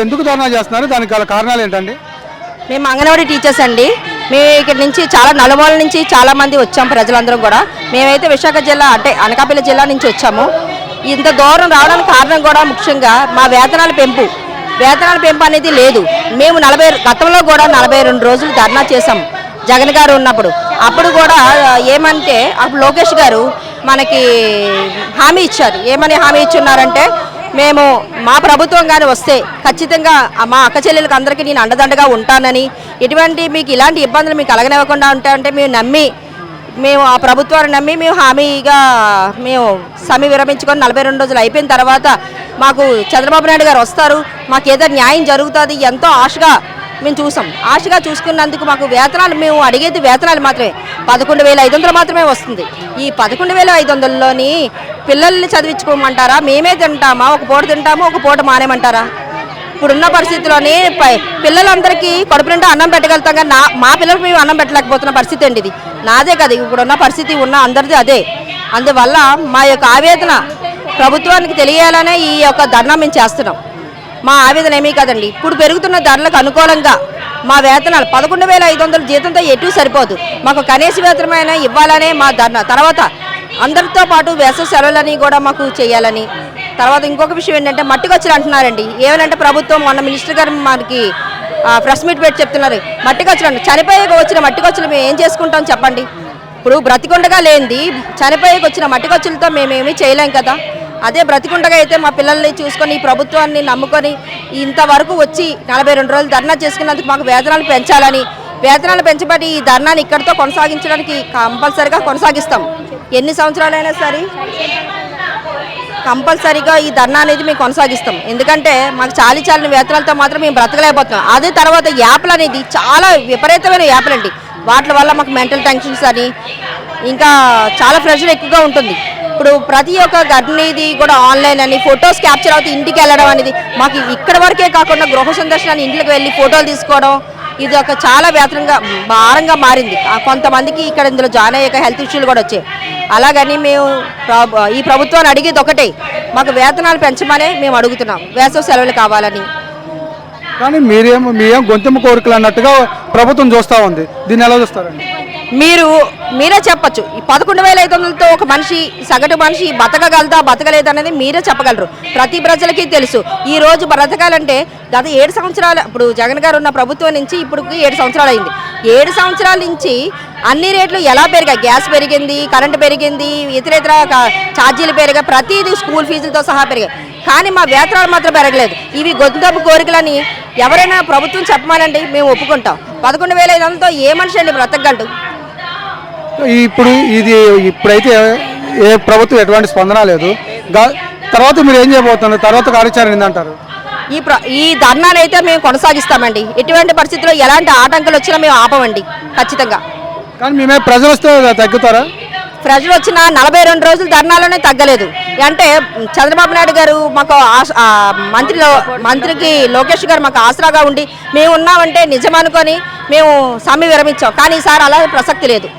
ఎందుకు ధర్నా చేస్తున్నారు? దానికి గల కారణాలు ఏంటండి? మేము అంగన్వాడీ టీచర్స్ అండి. మేము ఇక్కడ నుంచి చాలా నలుమూల నుంచి చాలా మంది వచ్చాం. ప్రజలందరం కూడా మేమైతే విశాఖ జిల్లా అంటే అనకాపల్లి జిల్లా నుంచి వచ్చాము. ఇంత దూరం రావడానికి కారణం కూడా ముఖ్యంగా మా వేతనాల పెంపు అనేది లేదు. మేము గతంలో కూడా 42 రోజులు ధర్నా చేసాం జగన్ గారు ఉన్నప్పుడు. అప్పుడు కూడా ఏమంటే అప్పుడు లోకేష్ గారు మనకి హామీ ఇచ్చారు. ఏమని హామీ ఇచ్చున్నారంటే, మేము మా ప్రభుత్వం కానీ వస్తే ఖచ్చితంగా మా అక్క చెల్లెలకు అందరికీ నేను అండదండగా ఉంటానని, ఎటువంటి మీకు ఇలాంటి ఇబ్బందులు మీకు కలగనివ్వకుండా ఉంటాయంటే మేము ఆ ప్రభుత్వాన్ని నమ్మి మేము హామీగా మేము సమ్మె విరమించుకొని 42 రోజులు అయిపోయిన తర్వాత మాకు చంద్రబాబు నాయుడు గారు వస్తారు, మాకు ఏదో న్యాయం జరుగుతుంది ఎంతో ఆశగా మేము చూసాం. ఆశగా చూసుకున్నందుకు మాకు వేతనాలు మేము అడిగేది వేతనాలు మాత్రమే 11,500 మాత్రమే వస్తుంది. ఈ 11,500లోని పిల్లల్ని చదివించుకోమంటారా? మేమే తింటామా? ఒక పూట తింటామా, ఒక పూట మానేమంటారా? ఇప్పుడున్న పరిస్థితిలోని పిల్లలందరికీ కడుపు నిండా అన్నం పెట్టగలుగుతాం, కానీ మా పిల్లలకు మేము అన్నం పెట్టలేకపోతున్న పరిస్థితి అండి ఇది. నాదే కదా ఇప్పుడున్న పరిస్థితి, ఉన్న అందరిది అదే. అందువల్ల మా యొక్క ఆవేదన ప్రభుత్వానికి తెలియాలనే ఈ యొక్క ధర్నా మేము చేస్తున్నాం. మా ఆవేదన ఏమీ కదండి, ఇప్పుడు పెరుగుతున్న ధరలకు అనుకూలంగా మా వేతనాలు 11,500 జీతంతో ఎటు సరిపోదు, మాకు కనీస వేతనమైన ఇవ్వాలనే మా ధర్నా. తర్వాత అందరితో పాటు వేసవి సెలవులని కూడా మాకు చేయాలని. తర్వాత ఇంకొక విషయం ఏంటంటే మట్టికొచ్చులు అంటున్నారండి. ఏమనంటే ప్రభుత్వం మొన్న మినిస్టర్ గారు మనకి ప్రెస్ మీట్ పెట్టి చెప్తున్నారు, మట్టికొచ్చులు అండి. చనిపోయాక వచ్చిన మట్టికొచ్చులు మేము ఏం చేసుకుంటాం చెప్పండి? ఇప్పుడు బ్రతికుండగా లేనిది చనిపోయాక వచ్చిన మట్టికొచ్చులతో మేమేమీ చేయలేం కదా. అదే బ్రతికుండగా అయితే మా పిల్లల్ని చూసుకొని ఈ ప్రభుత్వాన్ని నమ్ముకొని ఇంతవరకు వచ్చి 42 రోజులు ధర్నా చేసుకున్నందుకు మాకు వేతనాలు పెంచాలని, వేతనాలు పెంచబడి ఈ ధర్నాన్ని ఇక్కడితో కొనసాగించడానికి కంపల్సరీగా కొనసాగిస్తాం. ఎన్ని సంవత్సరాలైనా సరే కంపల్సరీగా ఈ ధర్నా అనేది మేము కొనసాగిస్తాం. ఎందుకంటే మాకు చాలిన వేతనాలతో మాత్రం మేము బ్రతకలేకపోతున్నాం. అదే తర్వాత యాప్లు అనేది చాలా విపరీతమైన యాప్లు అండి. వాటి వల్ల మాకు మెంటల్ టెన్షన్స్ అని ఇంకా చాలా ప్రెషర్ ఎక్కువగా ఉంటుంది. ఇప్పుడు ప్రతి ఒక్క గర్భిణీది కూడా ఆన్లైన్ అని ఫొటోస్ క్యాప్చర్ అవుతూ ఇంటికి వెళ్ళడం అనేది మాకు ఇక్కడ వరకే కాకుండా గృహ సందర్శనాన్ని ఇంటికి వెళ్ళి ఫోటోలు తీసుకోవడం ఇది ఒక చాలా భారంగా మారింది. కొంతమందికి ఇక్కడ ఇందులో జాయిన్ అయ్యాక హెల్త్ ఇష్యూలు కూడా వచ్చాయి. అలాగని మేము ఈ ప్రభుత్వాన్ని అడిగేది ఒకటే, మాకు వేతనాలు పెంచమనే మేము అడుగుతున్నాం, వేసవి సెలవులు కావాలని. కానీ మీరేం గొంతెమ్మ కోరికలు అన్నట్టుగా ప్రభుత్వం చూస్తూ ఉంది, దీన్ని ఎలా చూస్తారండి? మీరే చెప్పచ్చు. ఈ 11,500తో ఒక మనిషి సగటు మనిషి బతకలేదు అనేది మీరే చెప్పగలరు. ప్రతి ప్రజలకి తెలుసు. ఈ రోజు బ్రతకాలంటే గత 7 సంవత్సరాలు, ఇప్పుడు జగన్ గారు ఉన్న ప్రభుత్వం నుంచి ఇప్పుడు 7 సంవత్సరాలు అయింది. 7 సంవత్సరాల నుంచి అన్ని రేట్లు ఎలా పెరిగాయి? గ్యాస్ పెరిగింది, కరెంటు పెరిగింది, ఇతర ఛార్జీలు పెరిగాయి, ప్రతిదీ స్కూల్ ఫీజులతో సహా పెరిగాయి. కానీ మా వేతనాలు మాత్రం పెరగలేదు. ఇవి గొంతు కోరికలని ఎవరైనా ప్రభుత్వం చెప్పమానండి, మేము ఒప్పుకుంటాం. 11,500తో ఏ మనిషి అండి బ్రతకగలడు? ఇప్పుడైతే ఏ ప్రభుత్వం ఎటువంటి స్పందన లేదు. తర్వాత మీరు ఏం చేయబోతున్నారు? తర్వాత కార్యాచరణ ఏందంటారు? ఈ ధర్నాలు అయితే మేము కొనసాగిస్తామండి. ఎటువంటి పరిస్థితుల్లో ఎలాంటి ఆటంకాలు వచ్చినా మేము ఆపమండి ఖచ్చితంగా. కానీ మేమే ప్రజలు వస్తే తగ్గుతారా? ప్రజలు వచ్చిన 42 రోజులు ధర్నాలోనే తగ్గలేదు. అంటే చంద్రబాబు నాయుడు గారు మాకు మంత్రికి లోకేష్ గారు మాకు ఆసరాగా ఉండి మేము ఉన్నామంటే నిజమనుకొని మేము సమ్మె విరమించాం. కానీ ఈసారి అలా ప్రసక్తి లేదు.